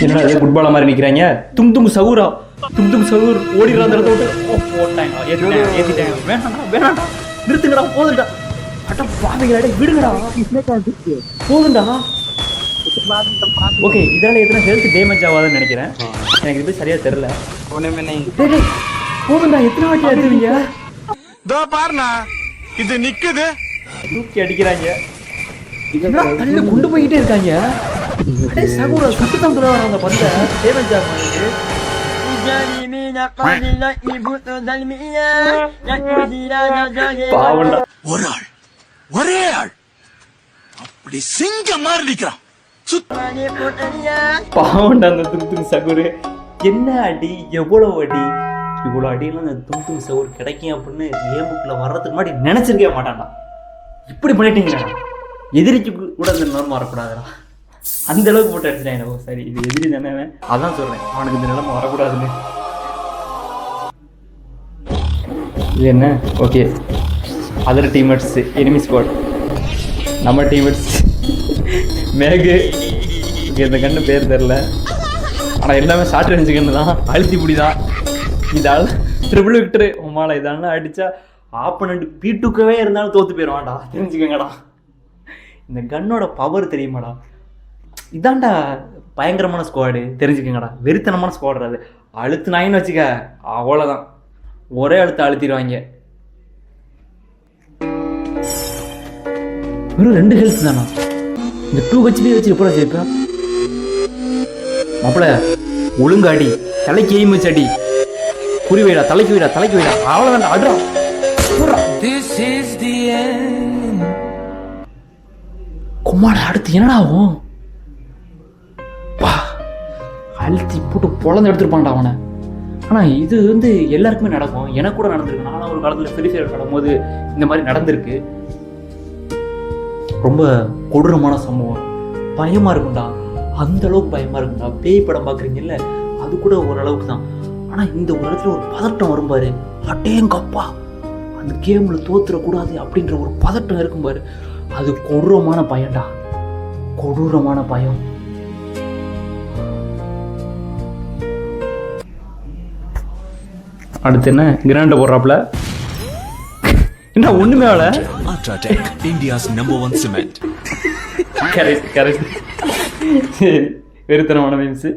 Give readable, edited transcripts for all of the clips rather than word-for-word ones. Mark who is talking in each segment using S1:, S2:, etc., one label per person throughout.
S1: என்னடா இது ஃபுட்பால மாதிரி நிக்கிறாங்க. தும் தும் சவுரா, தும் தும் சவுர் ஓடிடுற அந்த இடத்த விட்டு போட்டாங்க. ஏத்திட்டாங்க. வேணாண்டா வேணாண்டா, நிறுத்துங்கடா, போதுண்டா. அட பாவிங்களா, விடுங்கடா, போதுண்டா. ஓகே, இதனால எத்தனை ஹெல்த் டேமேஜ் ஆகாதுன்னு நினைக்கிறேன். எனக்கு இது சரியா தெரியல. போதுண்டா, எத்தனை வாட்டி அடிச்சுவீங்க?
S2: பாருண்ணா இது நிக்குது,
S1: தூக்கி அடிக்கிறாங்க. தள்ளி கொண்டு போயிட்டே இருக்காங்க. சகோதர சுட்டுதான் சொல்லுவாங்க அந்த பந்த டேமேஜ் ஆகும்.
S2: ஒரே ஆள் அப்படி சிங்க மாதிரி நிக்கிறான்.
S1: பாவண்டா அந்த தும் தும் சகுரு. என்ன அடி, எவ்வளவு அடி, இவ்வளவு அடியெல்லாம் அந்த தும் தும் சகுரு கிடைக்கும் அப்படின்னு கேமுக்குள்ள வர்றதுக்கு முன்னாடி நினைச்சிருக்கவே மாட்டான்டா. இப்படி பண்ணிட்டீங்களா? எதிரிக்கு கூட அந்த நிலைமை வரக்கூடாதுடா. அந்த அளவுக்கு போட்டு அடிச்சிட்டாங்க. சரி, இது எதிரி தானே, அதான் சொல்றேன், அவனுக்கு இந்த நிலைமை வரக்கூடாதுன்னு. இது என்ன? Okay, other teammates enemy squad. நம்ம டீம்மேட்ஸ் மேகு. இந்த கண்ணு பேர் தெரில, ஆனால் எல்லாமே ஷார்ட் ரேஞ்சு கண்ணு தான். அழுத்தி பிடிதான். இதால் ட்ரிபிள் விக்டரு உமால இதெல்லாம் அடித்தா ஆப்பனண்ட் பீட்டுக்கவே இருந்தாலும் தோற்று போயிடுவான்டா, தெரிஞ்சுக்கங்கடா. இந்த கன்னோட பவர் தெரியுமாடா? இதான்டா பயங்கரமான ஸ்குவாடு, தெரிஞ்சுக்கங்கடா. வெறித்தனமான ஸ்குவாடு அது. அழுத்து நாயின்னு வச்சுக்க, அவ்வளோதான், ஒரே அழுத்து அழுத்திடுவாங்க. வெறும் 2 ஹெல்த் தானா? இந்த 2 HP வச்சு எப்போ ஜெயிப்பேன்? மாப்பிள்ள ஒழுங்கு அடி, தலைக்கு எய்ம் வச்சு அடி. குறி வைடா, தலைக்கு வைடா, தலைக்கு வைடா, அவ்வளோதான். அடுறா கும்மாட. அடுத்து என்னடா ஆகும்? அழுத்தி போட்டு பொழந்து எடுத்துருப்பான்டா அவனை. ஆனால் இது வந்து எல்லாருக்குமே நடக்கும். எனக்கு கூட நடந்திருக்கு. நானும் ஒரு காலத்தில் ஃப்ரீ ஃபயர் விளையாடும்போது இந்த மாதிரி நடந்திருக்கு. ரொம்ப கொடூரமான சம்பவம். பயமாக இருக்கும்டா, அந்த அளவுக்கு பயமாக இருக்கும்டா. பேய் படம் பார்க்குறீங்கல்ல, அது கூட ஓரளவுக்கு தான். ஆனால் இந்த ஒரு இடத்துல ஒரு பதட்டம் வரும் பாரு, அட்டேங்கப்பா, அந்த கேமில் தோத்துடக்கூடாது அப்படின்ற ஒரு பதட்டம் இருக்கும் பாரு, அது கொடூரமான பயம்டா, கொடூரமான பயம். அடுத்து என்ன? கிராண்ட போடுறாப்ல. என்ன ஒண்ணுமே ஆகல.
S2: India's number 1 cement.
S1: Correct correct. சரி, வெறுத்தனமான மீன்ஸ்.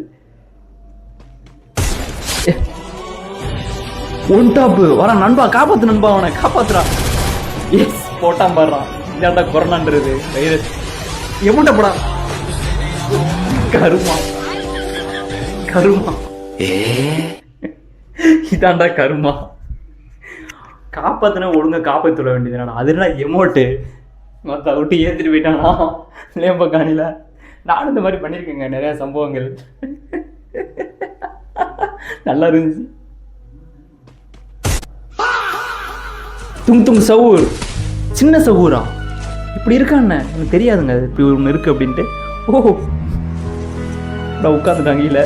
S1: ஒன் டாப் வர நண்பா, காப்பாத்து நண்பா, அவனை காப்பாத்துறா. எஸ், போட்டான் பாடுறான். இதாண்டா கொரோனான்றது வைரஸ். எமுண்ட போடா, கருமா கருமா. இதாண்டா கருமா. காப்பாத்தினா ஒழுங்கா காப்பாற்ற வேண்டியதுனா, அதுலாம் எமோட்டு மற்ற விட்டு ஏற்றிட்டு போயிட்டானா லேம்ப காணில. நானும் இந்த மாதிரி பண்ணியிருக்கேங்க நிறையா சம்பவங்கள். நல்லா இருந்துச்சு. தும் தும் சவுர், சின்ன சவுரா இப்படி இருக்கான்னு எனக்கு தெரியாதுங்க. இப்படி ஒன்று இருக்கு அப்படின்ட்டு. ஓ, நான் உட்காந்துட்டாங்க கீழே.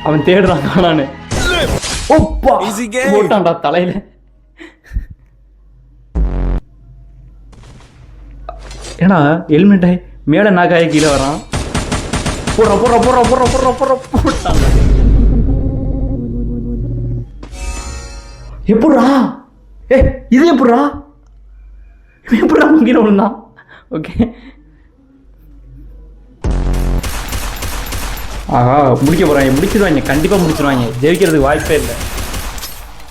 S1: அவன் தேடுறான் காணான்னு. ஓப்பா போட்டான்டா தலையில. ஏன்னா ஹெல்மெட் ஆகி மேலே நாக்காய கீழே வரான். போடுற போடுற போடுற போடுற போடுற போடுற போட்டான். எப்படா? இது எப்படா? எப்படா கீழே விழுந்தான்? ஓகே, ஆஹா, முடிக்க போறாங்க, முடிச்சிருவாங்க, கண்டிப்பா முடிச்சிருவாங்க. ஜெயிக்கிறதுக்கு வாய்ப்பே இல்லை,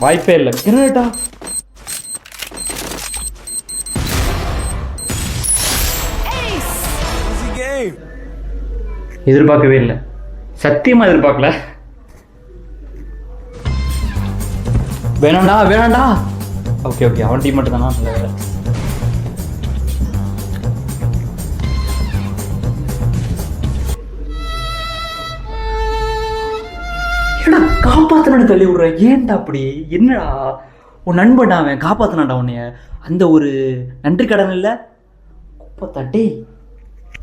S1: வாய்ப்பே இல்லை. கிரேட்டா எதிர்பார்க்கவே இல்லை, சத்தியமா எதிர்பார்க்கல. வேணாண்டா வேணாண்டா. ஓகே ஓகே, அவன் டீம் மட்டும் தானா? நல்ல வேலை. காப்பாத்தனு தள்ளி விடுற, ஏன்டா அப்படி? என்னடா உன் நண்பன் அவன் காப்பாத்தினான்டா உன்னைய, அந்த ஒரு நன்றி கடன் இல்லை குப்பை தட்டே.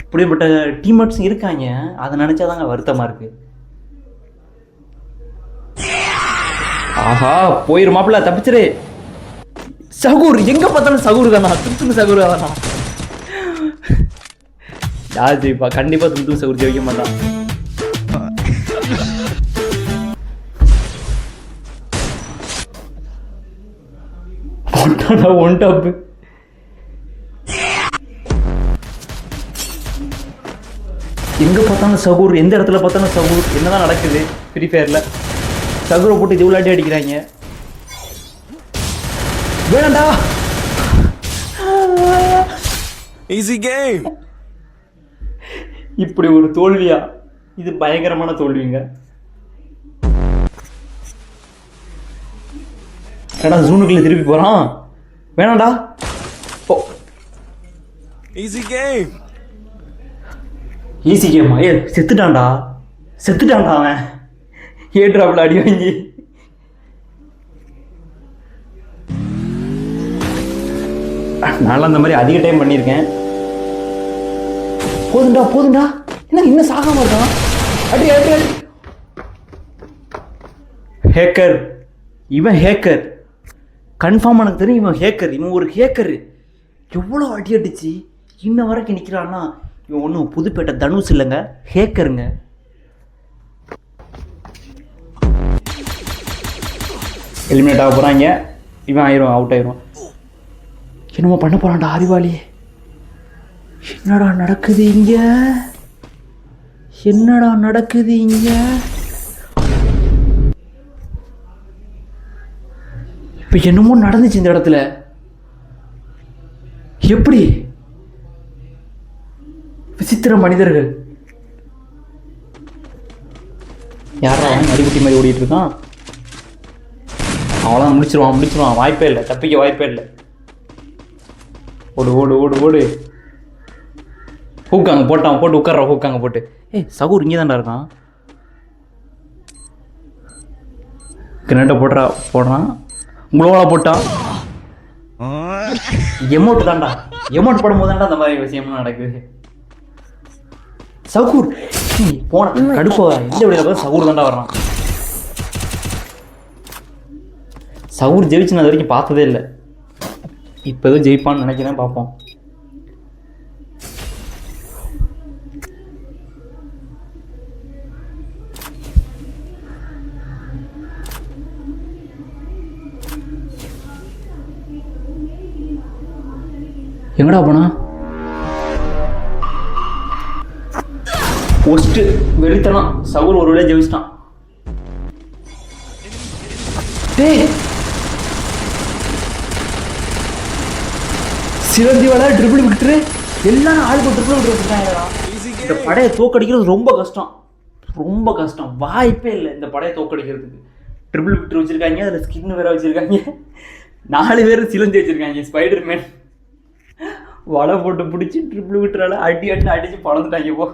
S1: இப்படிப்பட்ட டீம்மேட்ஸ் இருக்காங்க, அதை நினைச்சாதாங்க வருத்தமா இருக்கு. ஆஹா, போயிரு மாப்பிள்ள, தப்பிச்சிரு. சகூர் எங்க பார்த்தாலும் சகூர் தானா, திருத்துங்க சகூர் தானா. யார் ஜெயிப்பா? கண்டிப்பா துண்டு சகுர் ஜெயிக்க மாட்டான். One tap. எங்க பார்த்தாலும் சகூர், எந்த இடத்துல பார்த்தாலும் சகூர். என்னதான் நடக்குது ஃப்ரீ ஃபயர்ல? சகூரை போட்டு இது விளையாட்டி அடிக்கிறாங்க. வேணாண்டா.
S2: Easy game.
S1: இப்படி ஒரு தோல்வியா? இது பயங்கரமான தோல்விங்க. கடா ஜூனுக்குள்ள திருப்பி போறான். வேணாண்டா. ஓ
S2: ஈஸி கேம்.
S1: ஈஸி கேமா? ஏ செத்துட்டான்டா, செத்துட்டான்டா அவன். ஏட்ராப்ல அடி வாங்கி. நான்லாம் அந்த மாதிரி அதிக டைம் பண்ணியிருக்கேன். போதுண்டா போதுண்டா. என்ன இன்னும் சாகாம இருக்கான்? அடி அடி அடி. ஹேக்கர் இவன், ஹேக்கர் கன்ஃபார்ம். எனக்கு தெரியும் இவன் ஹேக்கர். இவன் ஒரு ஹேக்கரு. எவ்வளோ அடி அடிச்சு இன்ன வரைக்கும் நிற்கிறான்னா இவன் ஒன்றும் புதுப்பேட்டை தனுஷ் இல்லைங்க, ஹேக்கருங்க. எலிமினேட் ஆக போகிறாங்க. இவன் ஆயிரும், அவுட் ஆயிரும். என்னமோ பண்ண போகிறான்டா அறிவாளி. என்னடா நடக்குது இங்க? என்னடா நடக்குது இங்க? இப்ப என்னமோ நடந்துச்சு இந்த இடத்துல. எப்படி? விசித்திர மனிதர்கள். யாரா அடிக்குட்டி மாதிரி ஓடிட்டு இருக்கான்? அவளாம் முடிச்சிருவான், முடிச்சிருவான். வாய்ப்பே இல்லை, தப்பிக்க வாய்ப்பே இல்லை. ஓடு ஓடு ஓடு ஓடு. ஹூக்காங்க போட்டான், போட்டு உட்கார்ற. ஹூக்காங்க போட்டு. ஏய் சகூர் இங்கே தான்டா இருக்கான். கிணட்ட போடுறான். குளோவால போட்டான். எமௌண்ட் தான்டா. எமௌண்ட் போடும்போது தான்டா அந்த மாதிரி விஷயம்லாம் நடக்குது. சகூர் போன கடுப்பா. இந்த வழியில பார்த்து சகூர் தான்டா வர்றான். சகூர் ஜெயிச்சு நான் அது வரைக்கும் பார்த்ததே இல்லை. இப்போ எதுவும் ஜெயிப்பான்னு நினைக்கிறேன், பார்ப்போம். எங்கடா போனா? ஒஸ்ட் வெளித்தனம். சவுர் ஒரு வழியா ஜெயிச்சிட்டான். சிவந்தியோட ட்ரிபிள் விட்டுரு. எல்லாரும் ஆளுக்கு ட்ரிபிள் விட்டு வச்சுட்டாங்கடா. இந்த படையை தோக்கடிக்கிறது ரொம்ப கஷ்டம், ரொம்ப கஷ்டம். வாய்ப்பே இல்லை இந்த படையை தோக்கடிக்கிறதுக்கு. ட்ரிபிள் விட்டு வச்சிருக்காங்க, அதில் ஸ்கின் வேற வச்சிருக்காங்க. 4 பேர் சிலந்தி வச்சிருக்காங்க. ஸ்பைடர்மேன் வலை போட்டு பிடிச்சி ட்ரிபிள் விட்டுறால அடி அடிச்சு பழந்துட்டாங்க. போ